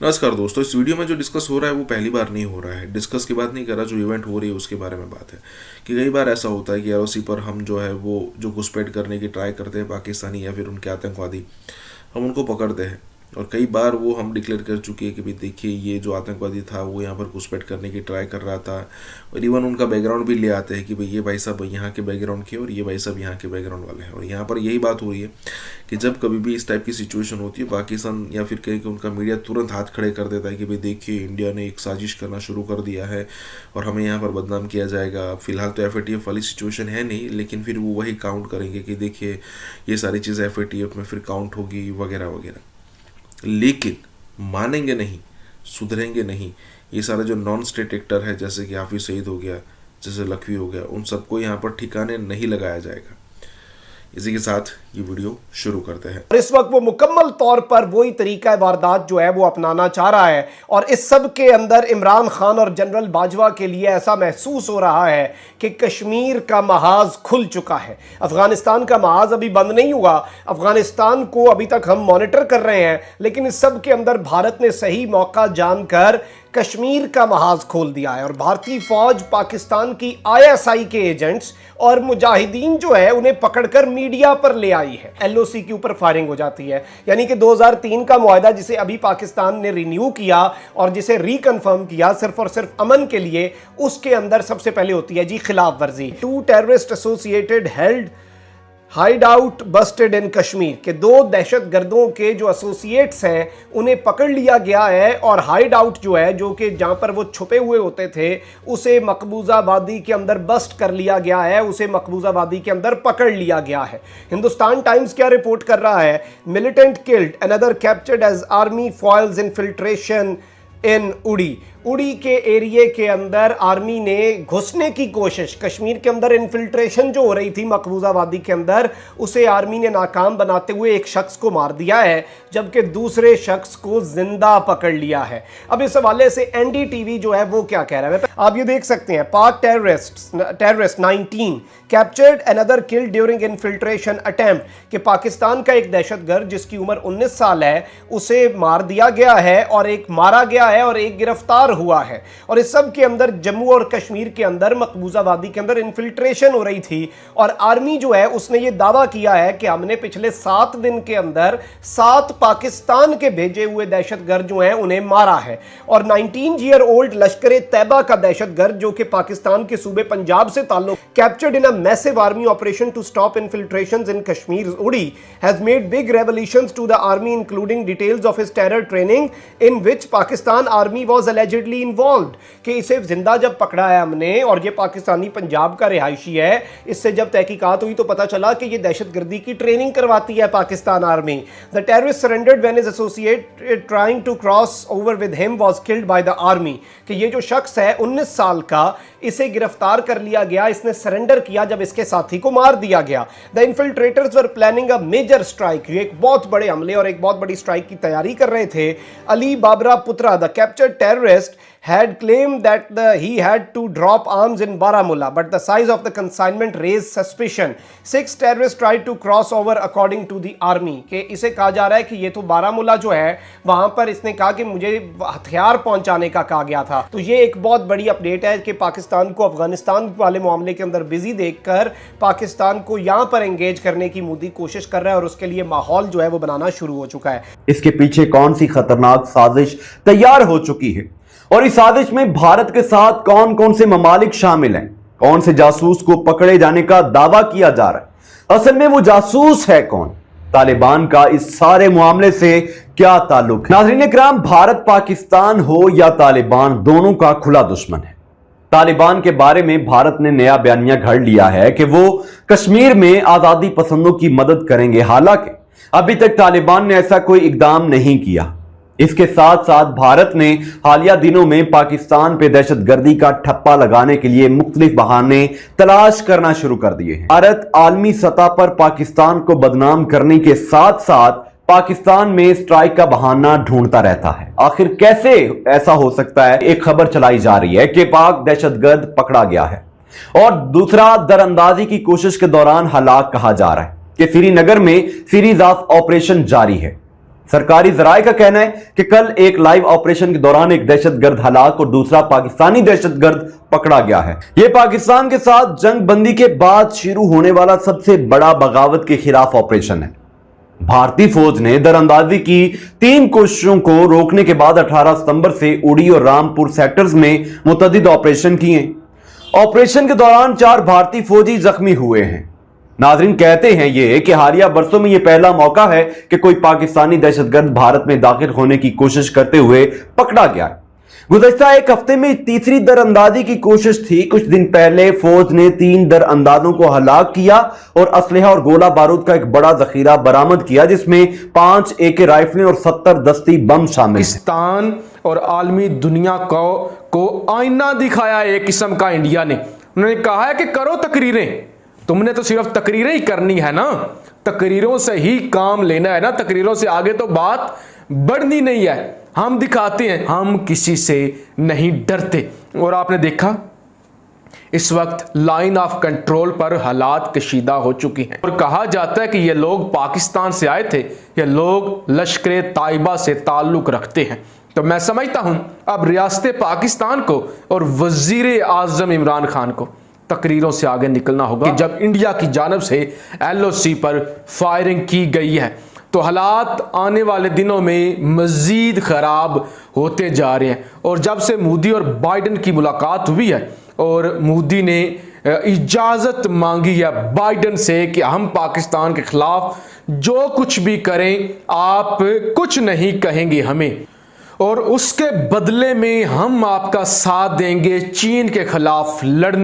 नमस्कार दोस्तों, इस वीडियो में जो डिस्कस हो रहा है वो पहली बार नहीं हो रहा है। डिस्कस की बात नहीं कर रहा, जो इवेंट हो रही है उसके बारे में बात है कि कई बार ऐसा होता है कि LOC पर हम जो है वो जो घुसपैठ करने की ट्राई करते हैं पाकिस्तानी या फिर उनके आतंकवादी, हम उनको पकड़ते हैं और कई बार वो हम डिक्लेयर कर चुके हैं कि भाई देखिए ये जो आतंकवादी था वो यहाँ पर घुसपैठ करने की ट्राई कर रहा था और इवन उनका बैकग्राउंड भी ले आते हैं कि भाई ये भाई साहब यहाँ के बैकग्राउंड के और ये भाई साहब यहाँ के बैकग्राउंड वाले हैं। और यहाँ पर यही बात हो रही है कि जब कभी भी इस टाइप की सिचुएशन होती है, पाकिस्तान या फिर कहीं कि उनका मीडिया तुरंत हाथ खड़े कर देता है कि भाई देखिए इंडिया ने एक साजिश करना शुरू कर दिया है और हमें यहाँ पर बदनाम किया जाएगा। फिलहाल तो FATF वाली सिचुएशन है नहीं, लेकिन फिर वो वही काउंट करेंगे कि देखिए ये सारी चीज़ें FATF में फिर काउंट होगी वगैरह वगैरह, लेकिन मानेंगे नहीं, सुधरेंगे नहीं। ये सारे जो नॉन स्टेट एक्टर है जैसे कि हाफिज सईद हो गया, जैसे लखवी हो गया, उन सबको यहाँ पर ठिकाने नहीं लगाया जाएगा। इसी के साथ ये वीडियो शुरू करते हैं। और इस वक्त वो मुकम्मल तौर पर वही तरीका वारदात जो है वो अपनाना चाह रहा है और इस सब के अंदर इमरान खान और जनरल बाजवा के लिए ऐसा महसूस हो रहा है कि कश्मीर का महाज खुल चुका है। अफगानिस्तान का महाज अभी बंद नहीं हुआ, अफगानिस्तान को अभी तक हम मॉनिटर कर रहे हैं, लेकिन इस सब के अंदर भारत ने सही मौका जानकर कश्मीर का महाज खोल दिया है और भारतीय फौज पाकिस्तान की ISI के एजेंट्स और मुजाहिदीन जो है उन्हें पकड़कर मीडिया पर ले आई है। LOC के ऊपर फायरिंग हो जाती है, यानी कि 2003 का मुआहदा जिसे अभी पाकिस्तान ने रिन्यू किया और जिसे रिकन्फर्म किया सिर्फ और सिर्फ अमन के लिए, उसके अंदर सबसे पहले होती है जी खिलाफ वर्जी। 2 terrorist associated held hideout busted in Kashmir के 2 दहशतगर्दों के जो एसोसिएट्स हैं उन्हें पकड़ लिया गया है और हाइड आउट जो है जो कि जहां पर वो छुपे हुए होते थे उसे मकबूजा वादी के अंदर बस्ट कर लिया गया है, उसे मकबूजा वादी के अंदर पकड़ लिया गया है। हिंदुस्तान टाइम्स क्या रिपोर्ट कर रहा है? Militant killed, another captured as army foils infiltration in Uri. Uri के एरिया के अंदर आर्मी ने घुसने की कोशिश, कश्मीर के अंदर इन्फिल्ट्रेशन जो हो रही थी मकबूजा वादी के अंदर, उसे आर्मी ने नाकाम बनाते हुए एक शख्स को मार दिया है, जबकि दूसरे शख्स को जिंदा पकड़ लिया है। अब इस हवाले से NDTV जो है वो क्या कह रहा है आप ये देख सकते हैं। पाक terrorist 19 captured another killed during infiltration attempt कि पाकिस्तान का एक दहशतगर्द जिसकी उम्र 19 साल है उसे मार दिया गया है और एक मारा गया है और एक गिरफ्तार हुआ है। और इस सब के अंदर जम्मू और कश्मीर के अंदर मकबूजा वादी के अंदर इन्फिल्ट्रेशन हो रही थी और आर्मी जो है उसने ये दावा किया है कि हमने पिछले 7 दिन के अंदर 7 पाकिस्तान के भेजे हुए दहशतगर्द जो हैं उन्हें मारा है और 19-year-old लश्कर तैयबा का दहशतगर्द जो कि पाकिस्तान के सूबे पंजाब से ताल्लुक, captured in a massive army operation to stop infiltrations in Kashmir Uri has made big revolutions to the army including details of his terror training in which Pakistan army was allegedly single handedly involved कि इसे जिंदा जब पकड़ा है हमने और ये पाकिस्तानी पंजाब का रिहायशी है, इससे जब तहकीकात हुई तो पता चला कि ये दहशतगर्दी की ट्रेनिंग करवाती है Pakistan army. The terrorist surrendered when his associate trying to cross over with him was killed by the army. कि ये जो शख्स है 19 साल का, इसे गिरफ्तार कर लिया गया, इसने सरेंडर किया जब इसके साथी को मार दिया गया। The infiltrators were planning a major strike, ये एक बहुत बड़े हमले और एक बहुत बड़ी स्ट्राइक की तैयारी कर रहे थे। अली बाबरा पुत्रा, the captured terrorist, had claimed that he had to drop arms in Baramulla, but the size of the consignment raised suspicion. 6 terrorists tried to cross over according to the army. कि इसे कहा जा रहा है कि ये तो बारामुल्ला जो है वहां पर इसने कहा कि मुझे हथियार पहुंचाने का कहा गया था। तो ये एक बहुत बड़ी अपडेट है कि पाकिस्तान को अफगानिस्तान वाले मामले के अंदर बिजी देखकर पाकिस्तान को यहां पर एंगेज करने की मोदी कोशिश कर रहा है और उसके लिए माहौल जो है वो बनाना शुरू हो चुका है। इसके पीछे कौन सी खतरनाक साजिश तैयार हो चुकी है और इस साजिश में भारत के साथ कौन कौन से ममालिक शामिल हैं, कौन से जासूस को पकड़े जाने का दावा किया जा रहा है, असल में वो जासूस है कौन, तालिबान का इस सारे मामले से क्या ताल्लुक है। नाज़रीन इकराम, भारत पाकिस्तान हो या तालिबान, दोनों का खुला दुश्मन है। तालिबान के बारे में भारत ने नया बयानिया घड़ लिया है कि वो कश्मीर में आजादी पसंदों की मदद करेंगे, हालांकि अभी तक तालिबान ने ऐसा कोई इकदाम नहीं किया। इसके साथ साथ भारत ने हालिया दिनों में पाकिस्तान पे दहशतगर्दी का ठप्पा लगाने के लिए मुख्तलिफ बहाने तलाश करना शुरू कर दिए हैं। भारत आलमी सतह पर पाकिस्तान को बदनाम करने के साथ साथ पाकिस्तान में स्ट्राइक का बहाना ढूंढता रहता है। आखिर कैसे ऐसा हो सकता है? एक खबर चलाई जा रही है कि पाक दहशतगर्द पकड़ा गया है और दूसरा दरअंदाजी की कोशिश के दौरान हलाक कहा जा रहा है कि श्रीनगर में सीरीज ऑफ ऑपरेशन जारी है। सरकारी जराये का कहना है कि कल एक लाइव ऑपरेशन के दौरान एक दहशतगर्द हलाक और दूसरा पाकिस्तानी दहशतगर्द पकड़ा गया है। यह पाकिस्तान के साथ जंग बंदी के बाद शुरू होने वाला सबसे बड़ा बगावत के खिलाफ ऑपरेशन है। भारतीय फौज ने दरअंदाजी की 3 कोशिशों को रोकने के बाद 18 सितंबर से उड़ी और रामपुर सेक्टर्स में मुतअद्दिद ऑपरेशन किए। ऑपरेशन के दौरान 4 भारतीय फौजी जख्मी हुए हैं। नाजरीन, कहते हैं ये कि हालिया बरसों में ये पहला मौका है कि कोई पाकिस्तानी दहशतगर्द भारत में दाखिल होने की कोशिश करते हुए पकड़ा गया है। गुज़श्ता एक हफ्ते में तीसरी दरअंदाजी की कोशिश थी। कुछ दिन पहले फौज ने 3 दरअंदाजों को हलाक किया और असलहा और गोला बारूद का एक बड़ा जखीरा बरामद किया, जिसमें 5 AK राइफलें और 70 दस्ती बम शामिल हैं। पाकिस्तान और आलमी दुनिया को आईना दिखाया एक किस्म का इंडिया ने। उन्होंने कहा है कि करो तकरीरें, तुमने तो सिर्फ तकरीरें ही करनी है ना, तकरीरों से ही काम लेना है ना, तकरीरों से आगे तो बात बढ़नी नहीं है। हम दिखाते हैं, हम किसी से नहीं डरते। और आपने देखा इस वक्त लाइन ऑफ कंट्रोल पर हालात कशीदा हो चुकी हैं और कहा जाता है कि ये लोग पाकिस्तान से आए थे, ये लोग लश्कर ताइबा से ताल्लुक रखते हैं। तो मैं समझता हूं अब रियासत पाकिस्तान को और वजीर आजम इमरान खान को तकरीरों से आगे निकलना होगा। जब इंडिया की जानब से LOC पर फायरिंग की गई है तो हालात आने वाले दिनों में मजीद खराब होते जा रहे हैं। और जब से मोदी और बाइडन की मुलाकात हुई है और मोदी ने इजाज़त मांगी है बाइडन से कि हम पाकिस्तान के खिलाफ जो कुछ भी करें आप कुछ नहीं कहेंगे हमें, और उसके बदले में हम आपका साथ देंगे चीन के खिलाफ लड़ने